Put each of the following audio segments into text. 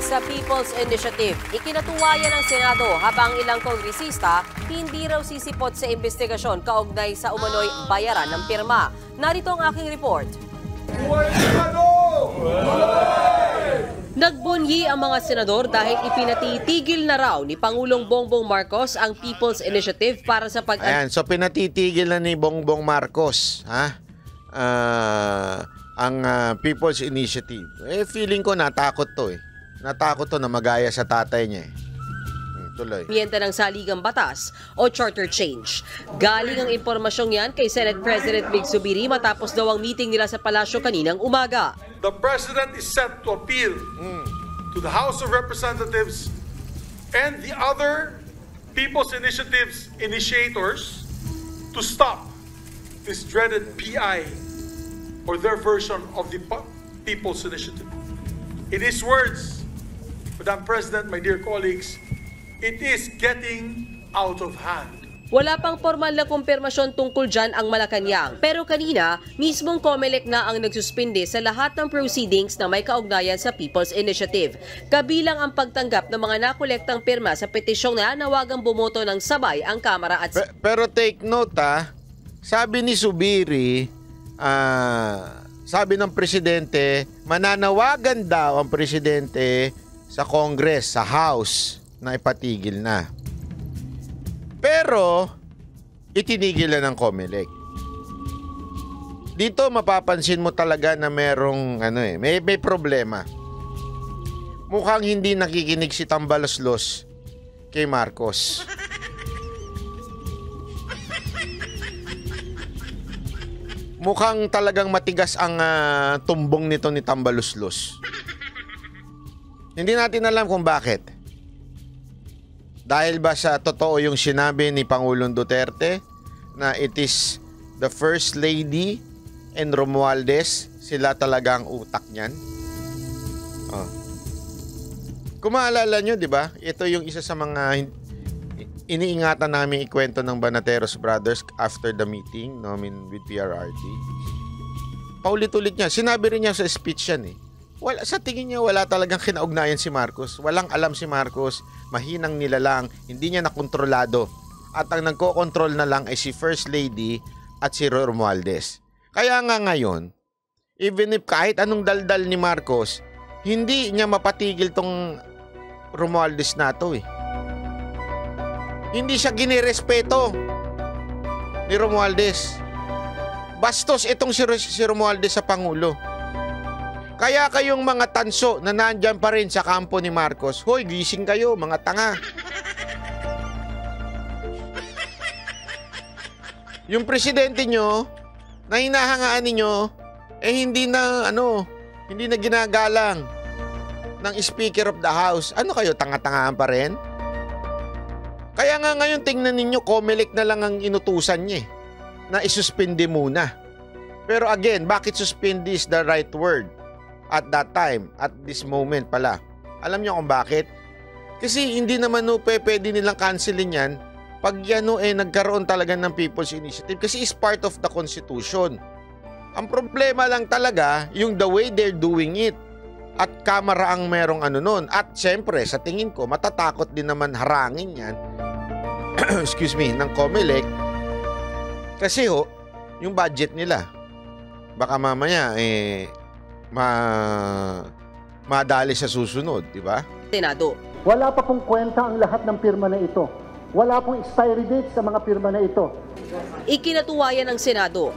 sa People's Initiative. Ikinatuwayan ng Senado habang ilang kongresista hindi raw sisipot sa investigasyon kaugnay sa umano'y bayaran ng pirma. Narito ang aking report. Nagbunyi ang mga senador dahil ipinatitigil na raw ni Pangulong Bongbong Marcos ang People's Initiative para sa Ayan, so pinatitigil na ni Bongbong Marcos, ang People's Initiative. Feeling ko natakot to eh. Natakot to na magaya sa tatay niya eh. Tuloy. Miyenta ng saligang batas o charter change. Galing ang impormasyong yan kay Senate President Mig Zubiri matapos daw ang meeting nila sa palasyo kaninang umaga. The President is set to appeal to the House of Representatives and the other People's Initiatives initiators to stop this dreaded PI or their version of the People's Initiative. In his words, Madam President, my dear colleagues, it is getting out of hand. Wala pang formal na kumpirmasyon tungkol dyan ang Malacanang. Pero kanina, mismong COMELEC na ang nagsuspinde sa lahat ng proceedings na may kaugnayan sa People's Initiative. Kabilang ang pagtanggap ng mga nakolektang pirma sa petisyong na nawagang bumoto ng sabay ang Kamara at... Pero take note sabi ni Zubiri, sabi ng Presidente, mananawagan daw ang Presidente sa Congress, sa House, na ipatigil na. Pero, itinigil na ng COMELEC. Dito mapapansin mo talaga na merong, may problema. Mukhang hindi nakikinig si Tambaloslos kay Marcos. Mukhang talagang matigas ang tumbong nito ni Tambaloslos. Hindi natin alam kung bakit. Dahil ba sa totoo yung sinabi ni Pangulong Duterte na it is the First Lady and Romualdez, sila talaga ang utak niyan? Kung maalala nyo, di ba? Ito yung isa sa mga iniingatan namin ikwento ng Banateros Brothers after the meeting with PRRD. Paulit-ulit niya. Sinabi rin niya sa speech yan eh. Sa tingin niya wala talagang kinaugnayan si Marcos. Walang alam si Marcos. Mahinang nilalang. Hindi niya nakontrolado. At ang nagko-control na lang ay si First Lady at si Romualdez. Kaya nga ngayon, even if kahit anong daldal ni Marcos, hindi niya mapatigil tong Romualdez na to eh. Hindi siya ginirespeto ni Romualdez. Bastos itong si Romualdez sa Pangulo. Kaya kayong mga tanso na nandyan pa rin sa kampo ni Marcos, hoy, gising kayo, mga tanga. Yung presidente nyo, na hinahangaan ninyo, hindi na ginagalang ng Speaker of the House. Ano kayo, tanga-tangaan pa rin? Kaya nga ngayon tingnan ninyo, COMELEC na lang ang inutusan niya na isuspindi muna. Pero again, bakit suspindi is the right word? At that time, at this moment pala. Alam niyo kung bakit? Kasi hindi naman pwede nilang cancelin yan pag yan nagkaroon talaga ng People's Initiative kasi is part of the Constitution. Ang problema lang talaga yung the way they're doing it. At Kamara ang merong nun. At syempre, sa tingin ko, matatakot din naman harangin yan excuse me, ng COMELEC kasi yung budget nila. Baka mamaya, madali sa susunod, di ba? Senado. Wala pa pong kwenta ang lahat ng pirma na ito. Wala pong expiry date sa mga pirma na ito. Ikinatuwayan ng Senado.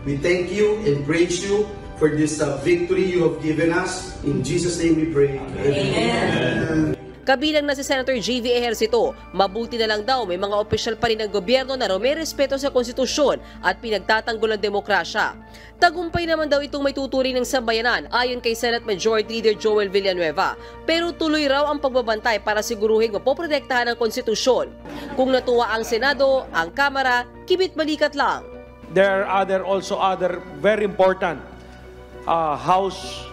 We thank you and praise you for this victory you have given us. In Jesus' name we pray. Amen. Kabilang na si Senator J.V. Ejercito, mabuti na lang daw may mga opisyal pa rin ng gobyerno na may respeto sa konstitusyon at pinagtatanggol ang demokrasya. Tagumpay naman daw itong may tuturing ng sambayanan ayon kay Senate Majority Leader Joel Villanueva. Pero tuloy raw ang pagbabantay para siguruhin mapoprotektahan ang konstitusyon. Kung natuwa ang Senado, ang Kamara, kibit-balikat lang. There are also other very important House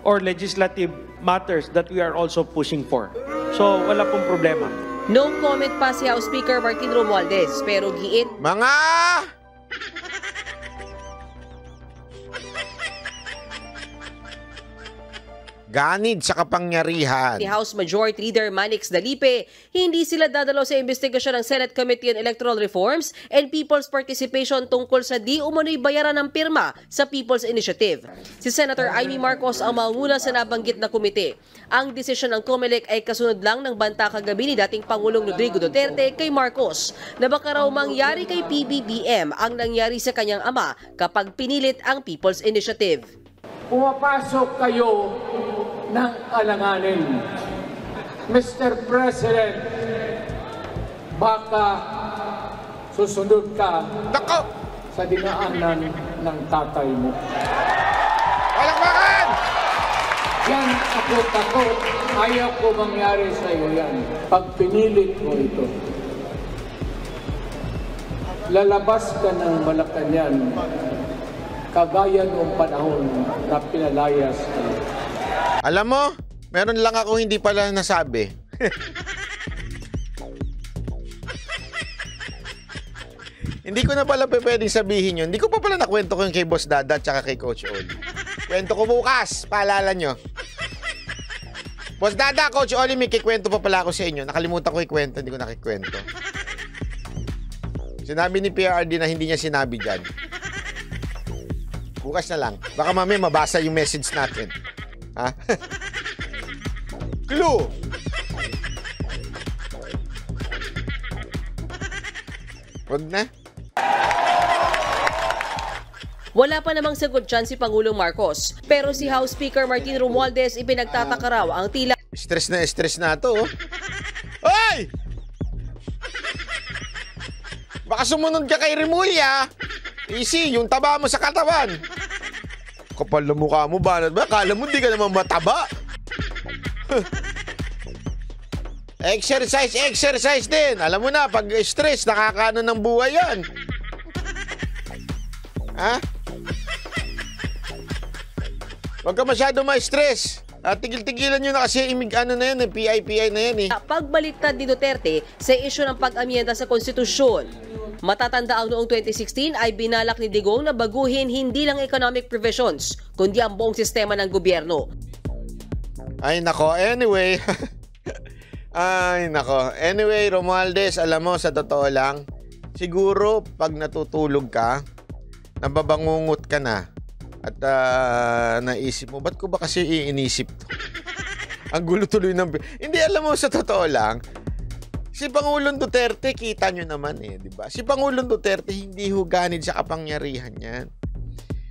or legislative matters that we are also pushing for. So, wala pong problema. No comment pa si House Speaker Martin Romualdez, pero giit... Mga... Ganid sa kapangyarihan. Ni House Majority Leader Manix Dalipe, hindi sila dadalo sa investigasyon ng Senate Committee on Electoral Reforms and People's Participation tungkol sa di umano'y bayaran ng pirma sa People's Initiative. Si Senator Amy Marcos ang maunguna sa nabanggit na komite. Ang desisyon ng COMELEC ay kasunod lang ng banta kagabi ni dating Pangulong Rodrigo Duterte kay Marcos na baka raw mangyari kay PBBM ang nangyari sa kanyang ama kapag pinilit ang People's Initiative. Pumapasok kayo ng alanganin. Mr. President, baka susunod ka sa dinaanan ng tatay mo. Palakpakan! Yan ako takot. Ayaw ko mangyari sa iyo yan. Pag pinilit mo ito, lalabas ka ng Malacanang kagaya noong panahon na pinalayas ka. Alam mo, meron lang ako hindi pala nasabi. Hindi ko na pala pwedeng sabihin yun. Hindi ko pa pala nakwento ko yung kay Boss Dada at saka kay Coach Oli. Kwento ko bukas, paalala nyo. Boss Dada, Coach Oli, may kikwento pa pala ako sa inyo. Nakalimutan ko ikwento, hindi ko nakikwento. Sinabi ni PRD na hindi niya sinabi dyan. Bukas na lang. Baka mamaya mabasa yung message natin. Ha? Clue! Wag na. Wala pa namang sagot dyan si Pangulong Marcos. Pero si House Speaker Martin Romualdez ipinagtataka raw ang tila Stress na to. Oh. Hoy! Baka sumunod ka kay Remulla. Easy, yung taba mo sa katawan. Kapal na mukha mo, banat ba? Kala mo di ka naman mataba. Exercise din. Alam mo na, pag stress, nakakaano ng buhay yan. Ha? Huwag ka masyado ma-stress. Tigil-tigilan nyo na kasi ano na yan, PI na yan eh. pagbaliktad ni Duterte sa isyu ng pag-amyenda sa konstitusyon. Matatanda ang noong 2016 ay binalak ni Digong na baguhin hindi lang economic provisions, kundi ang buong sistema ng gobyerno. Ay nako, anyway. Anyway, Romualdez, alam mo, sa totoo lang, siguro pag natutulog ka, nababangungot ka na, at naisip mo, ba't ko ba kasi iinisip to? Ang gulo tuloy ng... Hindi, alam mo, sa totoo lang, si Pangulong Duterte, kita nyo naman di ba? Si Pangulong Duterte, hindi ho ganid sa kapangyarihan yan.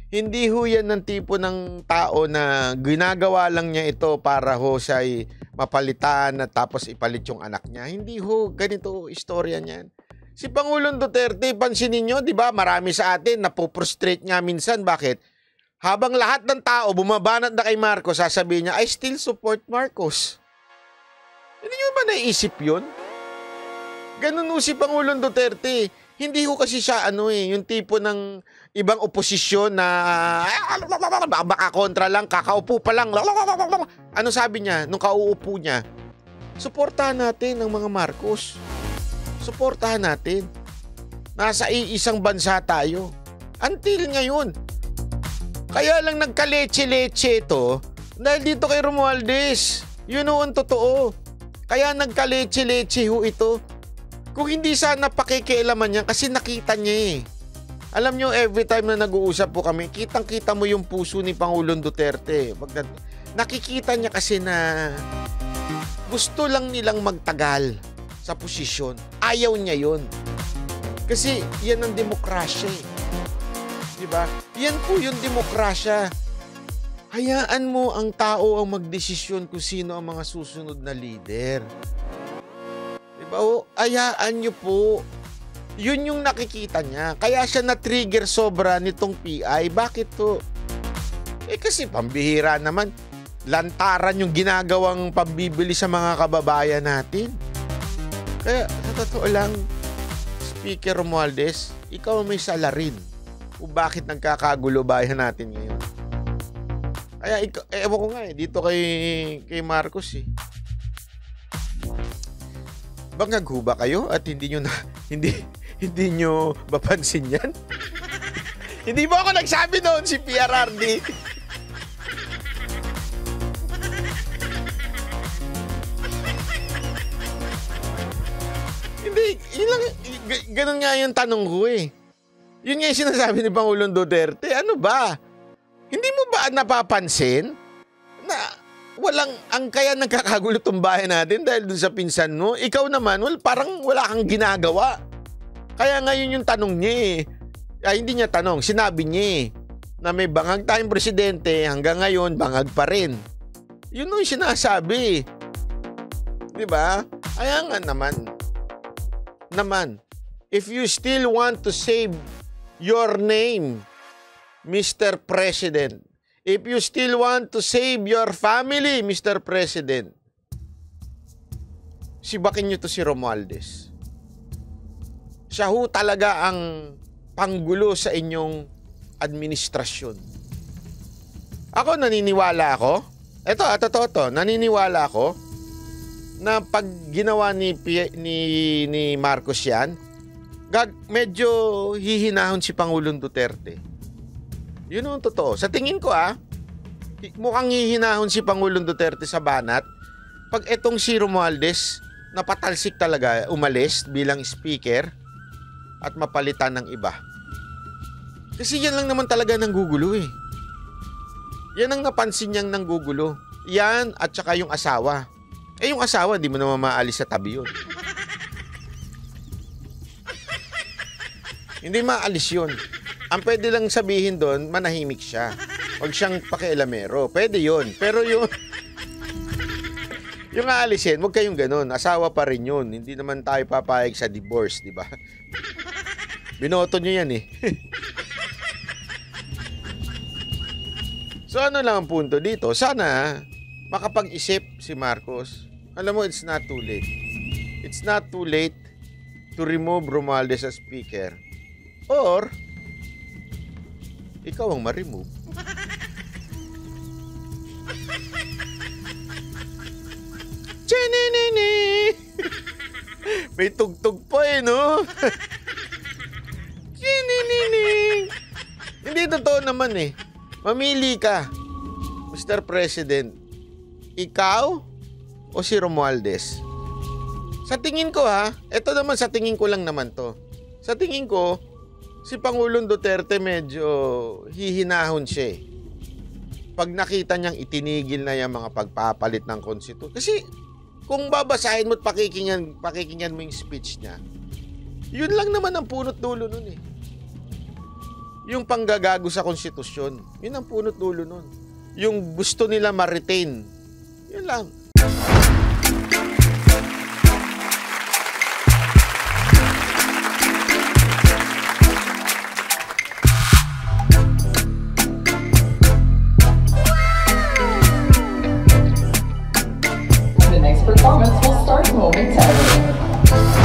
Hindi ho yan ng tipo ng tao na ginagawa lang niya ito para ho siya'y mapalitan at tapos ipalit yung anak niya. Hindi ho ganito istorya niyan. Si Pangulong Duterte, pansinin nyo, di ba? Marami sa atin, napoprostrate nga minsan. Bakit? Habang lahat ng tao bumabanat na kay Marcos, sasabihin niya, I still support Marcos. Hindi nyo ba naisip yun? Ganun si Pangulong Duterte. Hindi ko kasi siya yung tipo ng ibang oposisyon na baka kontra lang, kakaupo pa lang. Ano sabi niya nung kauupo niya? Suportahan natin ang mga Marcos. Suportahan natin. Nasa iisang bansa tayo. Until ngayon. Kaya lang nagkaleche-leche ito dahil dito kay Romualdez. Yun ang totoo. Kaya nagkaleche-leche ho ito. Kung hindi sana pakikialaman niya kasi nakita niya Alam niyo, every time na nag-uusap po kami, kitang-kita mo yung puso ni Pangulong Duterte. Nakikita niya kasi na gusto lang nilang magtagal sa posisyon. Ayaw niya yun. Kasi yan ang demokrasya Diba? Yan po yung demokrasya. Hayaan mo ang tao ang magdesisyon kung sino ang mga susunod na leader. Diba? Hayaan nyo po. Yun yung nakikita niya. Kaya siya na-trigger sobra nitong PI. Bakit to? Kasi pambihira naman. Lantaran yung ginagawang pambibili sa mga kababayan natin. Kaya sa totoo lang, Speaker Romualdez, ikaw may salarin kung bakit nagkakagulo bayan natin ngayon. Kaya, ewan ko nga dito kay Marcos Bangag ho ba kayo at hindi nyo mapansin yan? Hindi mo ako nagsabi noon si PRRD. Ganun nga yung tanong ko eh. Yun nga yung sinasabi ni Pangulong Duterte. Ano ba? Hindi mo ba napapansin na ang kaya nagkakagulo tong bahay natin dahil dun sa pinsan mo? Ikaw naman, parang wala kang ginagawa. Kaya ngayon yung tanong niya eh. Ay, hindi niya tanong, sinabi niya eh, na may bangag tayong presidente, hanggang ngayon bangag pa rin. Yun yung sinasabi. Diba? Kaya nga naman, if you still want to save your name, Mr. President, if you still want to save your family, Mr. President, sibakin nyo to si Romualdez. Siya ho talaga ang panggulo sa inyong administrasyon. Ako naniniwala ako, naniniwala ako na pag ginawa ni Marcos yan, medyo hihinahon si Pangulong Duterte. Yun ang totoo. Sa tingin ko mukhang hihinahon si Pangulong Duterte sa banat pag etong si Romualdez napatalsik talaga, umalis bilang speaker at mapalitan ng iba. Kasi yan lang naman talaga nanggugulo eh. Yan ang napansin niyang nanggugulo. Yan at saka yung asawa. Yung asawa, di mo naman maalis sa tabi yun. Hindi maalis yun. Ang pwede lang sabihin doon, manahimik siya. Huwag siyang pakialamero. Pwede yun. Pero yung aalisin, huwag kayong ganun. Asawa pa rin yun. Hindi naman tayo papayag sa divorce, di ba? Binoto nyo yan eh. So ano lang ang punto dito? Sana makapag-isip si Marcos. Alam mo, it's not too late. It's not too late to remove Romualdez as speaker. Or ikaw ang ma-remove. Chinini! May tugtog pa eh, no? Chinini! Hindi totoo naman eh. Mamili ka, Mr. President. Ikaw o si Romualdez? Sa tingin ko ito naman sa tingin ko lang naman to. Sa tingin ko, si Pangulong Duterte medyo hihinahon siya eh. Pag nakita niyang itinigil na yung mga pagpapalit ng konstitusyon. Kasi kung babasahin mo at pakikinggan mo yung speech niya, yun lang naman ang punot dulo nun eh. Yung panggagago sa konstitusyon, yun ang punot dulo nun. Yung gusto nila ma-retain, yun lang. The next performance will start momentarily.